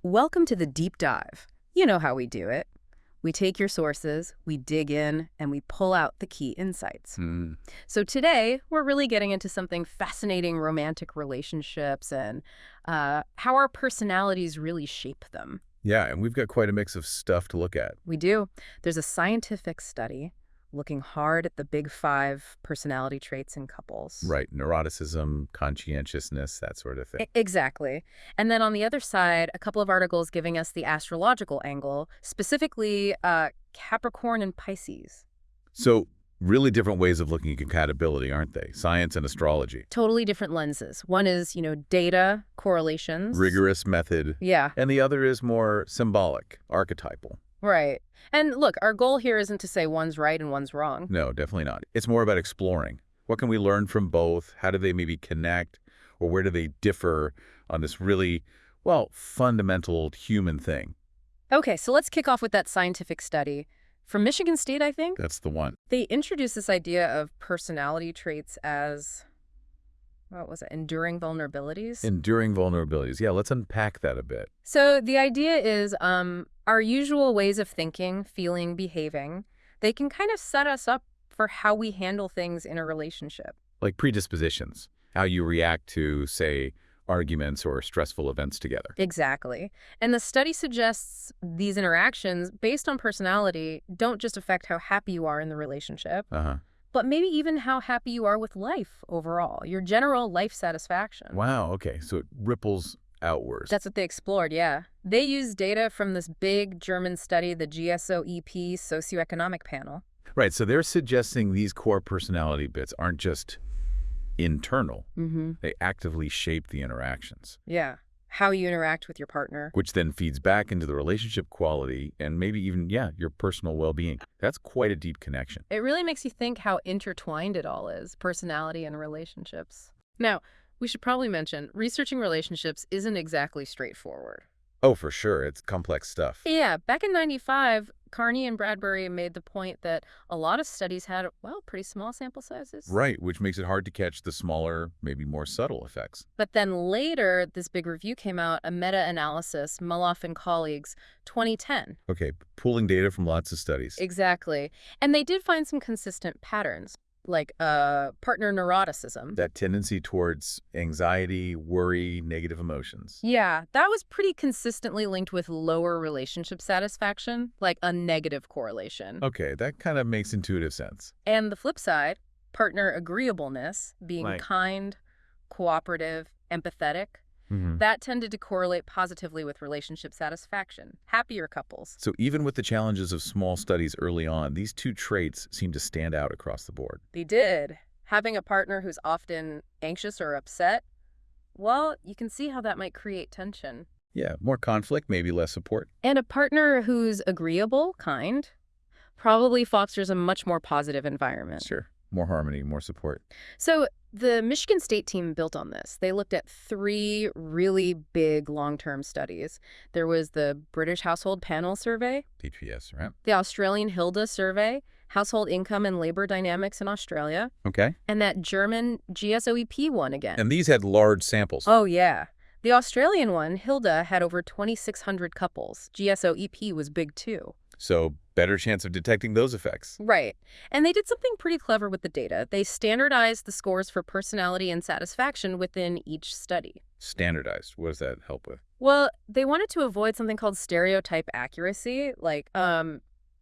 Welcome to the deep dive. You know how we do it. We take your sources, we dig in, and we pull out the key insights. So today, we're really getting into something fascinating: romantic relationships and how our personalities really shape them. Yeah, and we've got quite a mix of stuff to look at. We do. There's a scientific study looking hard at the big five personality traits in couples. Right, neuroticism, conscientiousness, that sort of thing. Exactly. And then on the other side, a couple of articles giving us the astrological angle, specifically Capricorn and Pisces. So, really different ways of looking at compatibility, aren't they? Science and astrology. Totally different lenses. One is, data, correlations. Rigorous method. Yeah. And the other is more symbolic, archetypal. Right. And look, our goal here isn't to say one's right and one's wrong. No, definitely not. It's more about exploring. What can we learn from both? How do they maybe connect? Or where do they differ on this really, well, fundamental human thing? Okay, so let's kick off with that scientific study. From Michigan State, I think. That's the one. They introduced this idea of personality traits as, what was it, enduring vulnerabilities? Enduring vulnerabilities. Yeah, let's unpack that a bit. So the idea is our usual ways of thinking, feeling, behaving, they can kind of set us up for how we handle things in a relationship. Like predispositions, how you react to, say, arguments or stressful events together. Exactly. And the study suggests these interactions, based on personality, don't just affect how happy you are in the relationship, but maybe even how happy you are with life overall, your general life satisfaction. Wow, okay. So it ripples outwards. That's what they explored, yeah. They used data from this big German study, the GSOEP socioeconomic panel. Right, so they're suggesting these core personality bits aren't just internal. They actively shape the interactions. Yeah, how you interact with your partner. Which then feeds back into the relationship quality and maybe even, your personal well-being. That's quite a deep connection. It really makes you think how intertwined it all is, personality and relationships. Now, we should probably mention, researching relationships isn't exactly straightforward. Oh, for sure. It's complex stuff. Yeah, back in '95, Carney and Bradbury made the point that a lot of studies had, well, pretty small sample sizes. Right, which makes it hard to catch the smaller, maybe more subtle effects. But then later, this big review came out, a meta-analysis, Muloff and colleagues, 2010. Okay, pooling data from lots of studies. Exactly. And they did find some consistent patterns, like partner neuroticism. That tendency towards anxiety, worry, negative emotions. Yeah, that was pretty consistently linked with lower relationship satisfaction, like a negative correlation. Okay, that kind of makes intuitive sense. And the flip side, partner agreeableness, being Right. kind, cooperative, empathetic, that tended to correlate positively with relationship satisfaction, happier couples. So even with the challenges of small studies early on, these two traits seem to stand out across the board. They did. Having a partner who's often anxious or upset, well, you can see how that might create tension. Yeah, more conflict, maybe less support. And a partner who's agreeable, kind, probably fosters a much more positive environment. Sure. More harmony, more support. So the Michigan State team built on this. They looked at 3 really big long-term studies. There was the British Household Panel Survey, DPS, right? the Australian Hilda Survey, Household Income and Labor Dynamics in Australia, Okay. and that German GSOEP one again. And these had large samples. Oh, yeah. The Australian one, Hilda, had over 2,600 couples. GSOEP was big, too. So better chance of detecting those effects. Right. And they did something pretty clever with the data. They standardized the scores for personality and satisfaction within each study. Standardized. What does that help with? Well, they wanted to avoid something called stereotype accuracy. Like,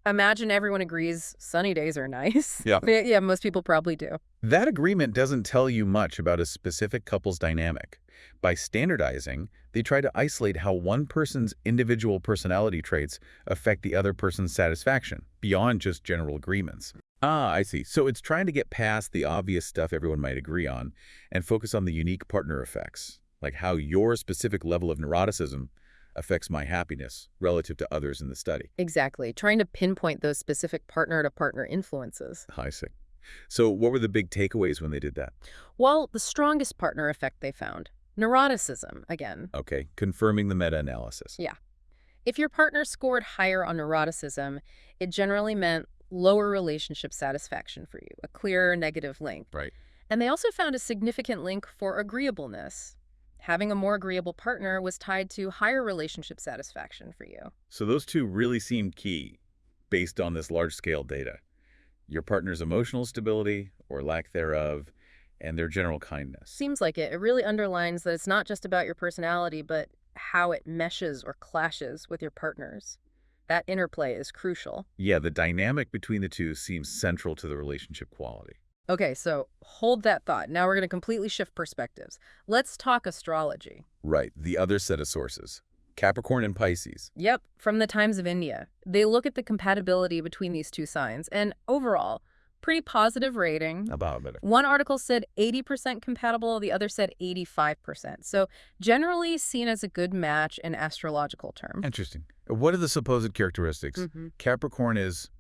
imagine everyone agrees sunny days are nice. Yeah. Yeah, most people probably do. That agreement doesn't tell you much about a specific couple's dynamic. By standardizing, they try to isolate how one person's individual personality traits affect the other person's satisfaction, beyond just general agreements. Ah, I see. So it's trying to get past the obvious stuff everyone might agree on and focus on the unique partner effects, like how your specific level of neuroticism affects my happiness relative to others in the study. Exactly. Trying to pinpoint those specific partner-to-partner influences. I see. So what were the big takeaways when they did that? Well, the strongest partner effect they found, neuroticism, again. Okay, confirming the meta-analysis. Yeah. If your partner scored higher on neuroticism, it generally meant lower relationship satisfaction for you, a clearer negative link. Right. And they also found a significant link for agreeableness. Having a more agreeable partner was tied to higher relationship satisfaction for you. So those two really seem key based on this large-scale data. Your partner's emotional stability or lack thereof, and their general kindness. Seems like it. It really underlines that it's not just about your personality, but how it meshes or clashes with your partners. That interplay is crucial. Yeah, the dynamic between the two seems central to the relationship quality. Okay, so hold that thought. Now we're going to completely shift perspectives. Let's talk astrology. Right, the other set of sources. Capricorn and Pisces. Yep, from the Times of India. They look at the compatibility between these two signs, and overall, pretty positive rating. About it. One article said 80% compatible, the other said 85%. So generally seen as a good match in astrological terms. Interesting. What are the supposed characteristics? Capricorn is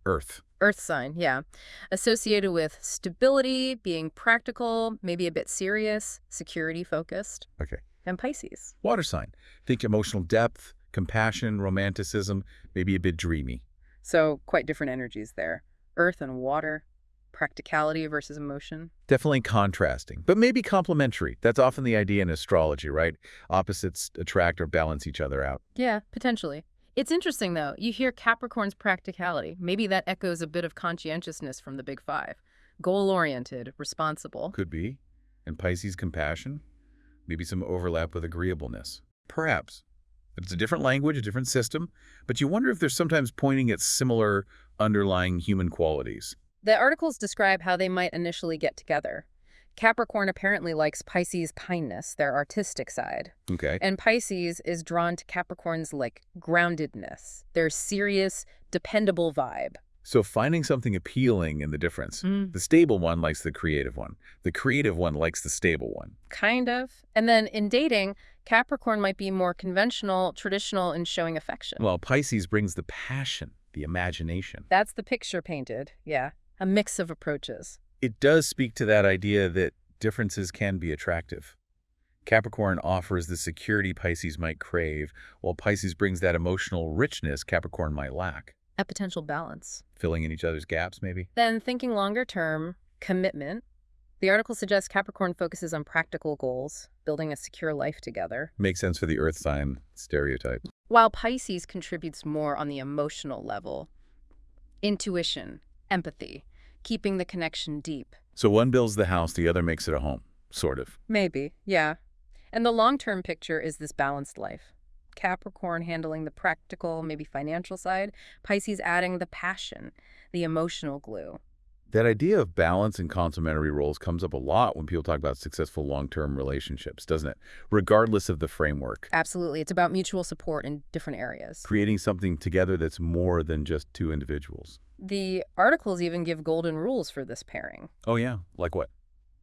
Earth. Earth sign, yeah. Associated with stability, being practical, maybe a bit serious, security-focused. Okay. And Pisces. Water sign. Think emotional depth, compassion, romanticism, maybe a bit dreamy. So quite different energies there. Earth and water, practicality versus emotion. Definitely contrasting, but maybe complementary. That's often the idea in astrology, right? Opposites attract or balance each other out. Yeah, potentially. It's interesting, though. You hear Capricorn's practicality. Maybe that echoes a bit of conscientiousness from the Big Five. Goal-oriented, responsible. Could be. And Pisces compassion? Maybe some overlap with agreeableness. Perhaps. It's a different language, a different system, but you wonder if they're sometimes pointing at similar underlying human qualities. The articles describe how they might initially get together. Capricorn apparently likes Pisces' kindness, their artistic side. Okay. And Pisces is drawn to Capricorn's, groundedness, their serious, dependable vibe. So finding something appealing in the difference. The stable one likes the creative one. The creative one likes the stable one. Kind of. And then in dating, Capricorn might be more conventional, traditional in showing affection. Well, Pisces brings the passion, the imagination. That's the picture painted, yeah. A mix of approaches. It does speak to that idea that differences can be attractive. Capricorn offers the security Pisces might crave, while Pisces brings that emotional richness Capricorn might lack. A potential balance. Filling in each other's gaps, maybe? Then thinking longer term, commitment. The article suggests Capricorn focuses on practical goals, building a secure life together. Makes sense for the earth sign stereotype. While Pisces contributes more on the emotional level. Intuition, empathy, keeping the connection deep. So one builds the house, the other makes it a home, sort of. Maybe, yeah. And the long-term picture is this balanced life. Capricorn handling the practical, maybe financial side. Pisces adding the passion, the emotional glue. That idea of balance and complementary roles comes up a lot when people talk about successful long-term relationships, doesn't it? Regardless of the framework. Absolutely. It's about mutual support in different areas. Creating something together that's more than just two individuals. The articles even give golden rules for this pairing. Oh, yeah? Like what?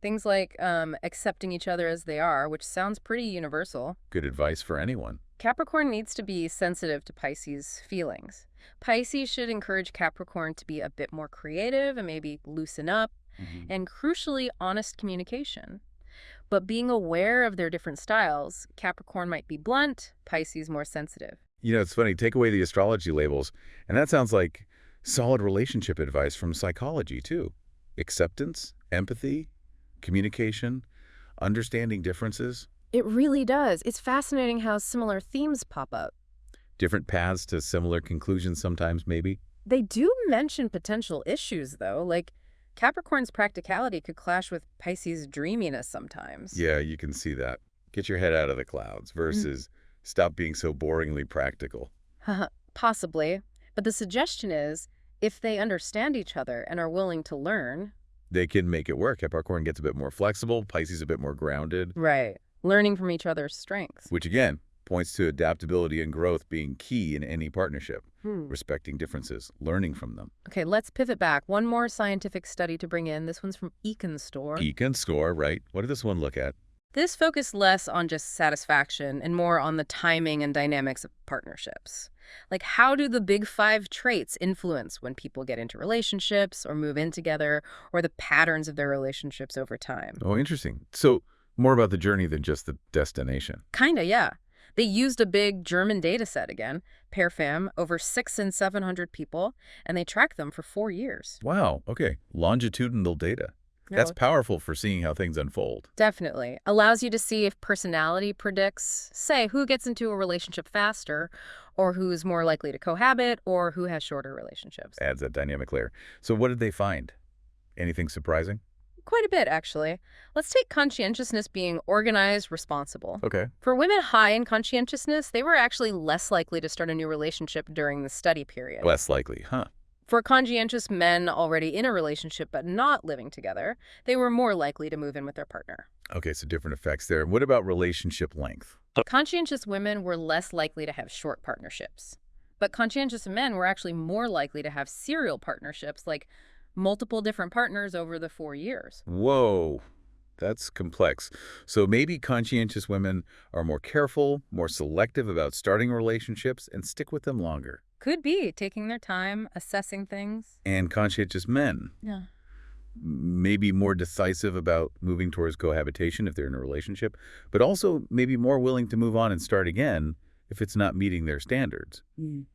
Things like accepting each other as they are, which sounds pretty universal. Good advice for anyone. Capricorn needs to be sensitive to Pisces' feelings. Pisces should encourage Capricorn to be a bit more creative and maybe loosen up, and crucially, honest communication. But being aware of their different styles, Capricorn might be blunt, Pisces more sensitive. You know, it's funny, take away the astrology labels, and that sounds like solid relationship advice from psychology, too. Acceptance, empathy, communication, understanding differences. It really does. It's fascinating how similar themes pop up. Different paths to similar conclusions sometimes, maybe. They do mention potential issues, though, like Capricorn's practicality could clash with Pisces' dreaminess sometimes. Yeah, you can see that. Get your head out of the clouds versus stop being so boringly practical. Possibly. But the suggestion is, if they understand each other and are willing to learn, they can make it work. Capricorn gets a bit more flexible, Pisces a bit more grounded. Right. Learning from each other's strengths. Which, again, points to adaptability and growth being key in any partnership. Respecting differences, learning from them. Okay, let's pivot back. One more scientific study to bring in. This one's from Store. Store, right. What did this one look at? This focused less on just satisfaction and more on the timing and dynamics of partnerships. Like, how do the big five traits influence when people get into relationships or move in together, or the patterns of their relationships over time? Oh, interesting. So more about the journey than just the destination. Kinda, yeah. They used a big German data set again, PairFam, over 600 and 700 people, and they tracked them for 4 years. Wow, okay. Longitudinal data. That's No, powerful for seeing how things unfold. definitely. Allows you to see if personality predicts, say, who gets into a relationship faster, or who's more likely to cohabit, or who has shorter relationships. Adds that dynamic layer. So what did they find? Anything surprising? Quite a bit, actually. Let's take conscientiousness being organized, responsible. Okay. For women high in conscientiousness, they were actually less likely to start a new relationship during the study period. Less likely, huh? For conscientious men already in a relationship but not living together, they were more likely to move in with their partner. Okay, so different effects there. What about relationship length? Conscientious women were less likely to have short partnerships. But conscientious men were actually more likely to have serial partnerships, like multiple different partners over the 4 years. Whoa, that's complex. So maybe conscientious women are more careful, more selective about starting relationships and stick with them longer. Could be taking their time, assessing things. And conscientious men, Yeah. maybe more decisive about moving towards cohabitation if they're in a relationship, but also maybe more willing to move on and start again if it's not meeting their standards,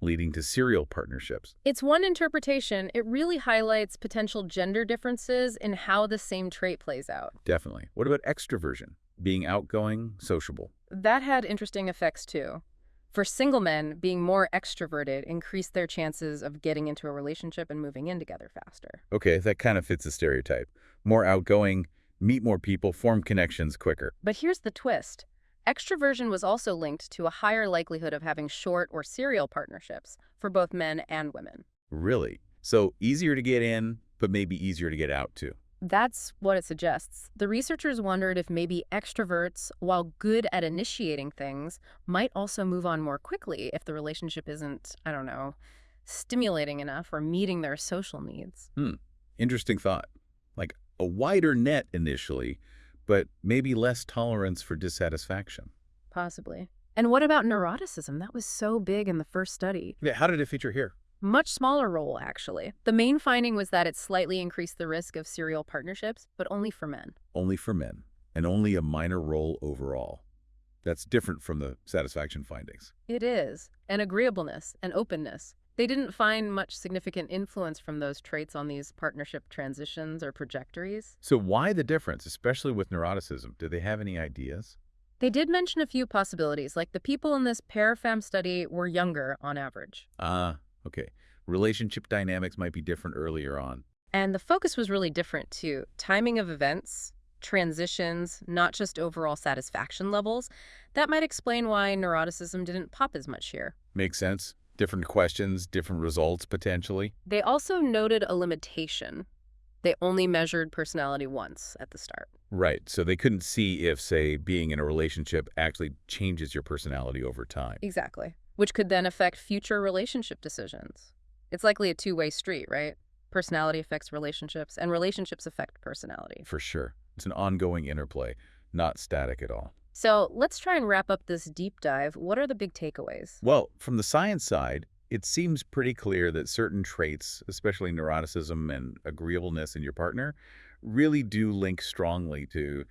leading to serial partnerships. It's one interpretation. It really highlights potential gender differences in how the same trait plays out. Definitely. What about extroversion? Being outgoing, sociable? That had interesting effects too. For single men, being more extroverted increased their chances of getting into a relationship and moving in together faster. Okay, that kind of fits the stereotype. More outgoing, meet more people, form connections quicker. But here's the twist. Extroversion was also linked to a higher likelihood of having short or serial partnerships for both men and women. Really? So easier to get in, but maybe easier to get out too. That's what it suggests. The researchers wondered if maybe extroverts, while good at initiating things, might also move on more quickly if the relationship isn't, I don't know, stimulating enough or meeting their social needs. Interesting thought. Like a wider net initially, but maybe less tolerance for dissatisfaction. Possibly. And what about neuroticism? That was so big in the first study. Yeah, how did it feature here? Much smaller role, actually. The main finding was that it slightly increased the risk of serial partnerships, but only for men. Only for men, and only a minor role overall. That's different from the satisfaction findings. It is. And agreeableness and openness. They didn't find much significant influence from those traits on these partnership transitions or trajectories. So why the difference, especially with neuroticism? Do they have any ideas? They did mention a few possibilities, like the people in this pair-fam study were younger on average. Okay. Relationship dynamics might be different earlier on. And the focus was really different, too. Timing of events, transitions, not just overall satisfaction levels. That might explain why neuroticism didn't pop as much here. Makes sense. Different questions, different results, potentially. They also noted a limitation. They only measured personality once at the start. Right. So they couldn't see if, say, being in a relationship actually changes your personality over time. Exactly. Which could then affect future relationship decisions. It's likely a two-way street, right? Personality affects relationships, and relationships affect personality. For sure. It's an ongoing interplay, not static at all. So let's try and wrap up this deep dive. What are the big takeaways? Well, from the science side, it seems pretty clear that certain traits, especially neuroticism and agreeableness in your partner, really do link strongly to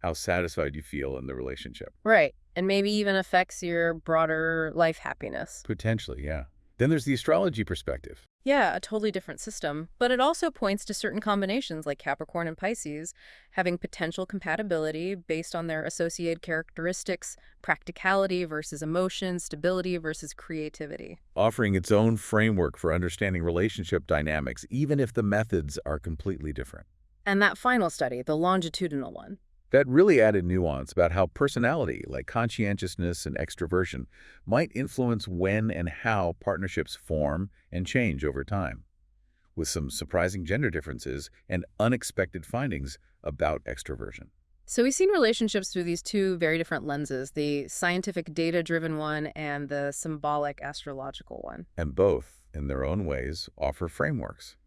how satisfied you feel in the relationship. Right. And maybe even affects your broader life happiness. Potentially, yeah. Then there's the astrology perspective. Yeah, a totally different system. But it also points to certain combinations like Capricorn and Pisces having potential compatibility based on their associated characteristics, practicality versus emotion, stability versus creativity. Offering its own framework for understanding relationship dynamics, even if the methods are completely different. And that final study, the longitudinal one. That really added nuance about how personality, like conscientiousness and extroversion, might influence when and how partnerships form and change over time, with some surprising gender differences and unexpected findings about extroversion. So we've seen relationships through these two very different lenses, the scientific data-driven one and the symbolic astrological one. And both, in their own ways, offer frameworks.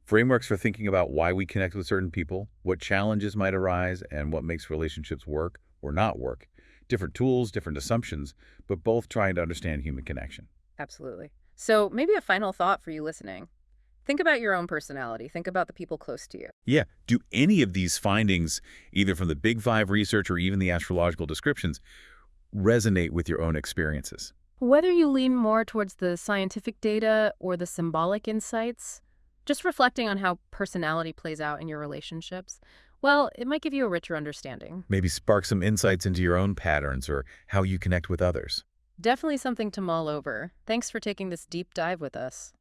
Frameworks for thinking about why we connect with certain people, what challenges might arise, and what makes relationships work or not work. Different tools, different assumptions, but both trying to understand human connection. Absolutely. So maybe a final thought for you listening. Think about your own personality. Think about the people close to you. Yeah, do any of these findings, either from the Big Five research or even the astrological descriptions, resonate with your own experiences? Whether you lean more towards the scientific data or the symbolic insights, Just reflecting on how personality plays out in your relationships, well, it might give you a richer understanding. Maybe spark some insights into your own patterns or how you connect with others. Definitely something to mull over. Thanks for taking this deep dive with us.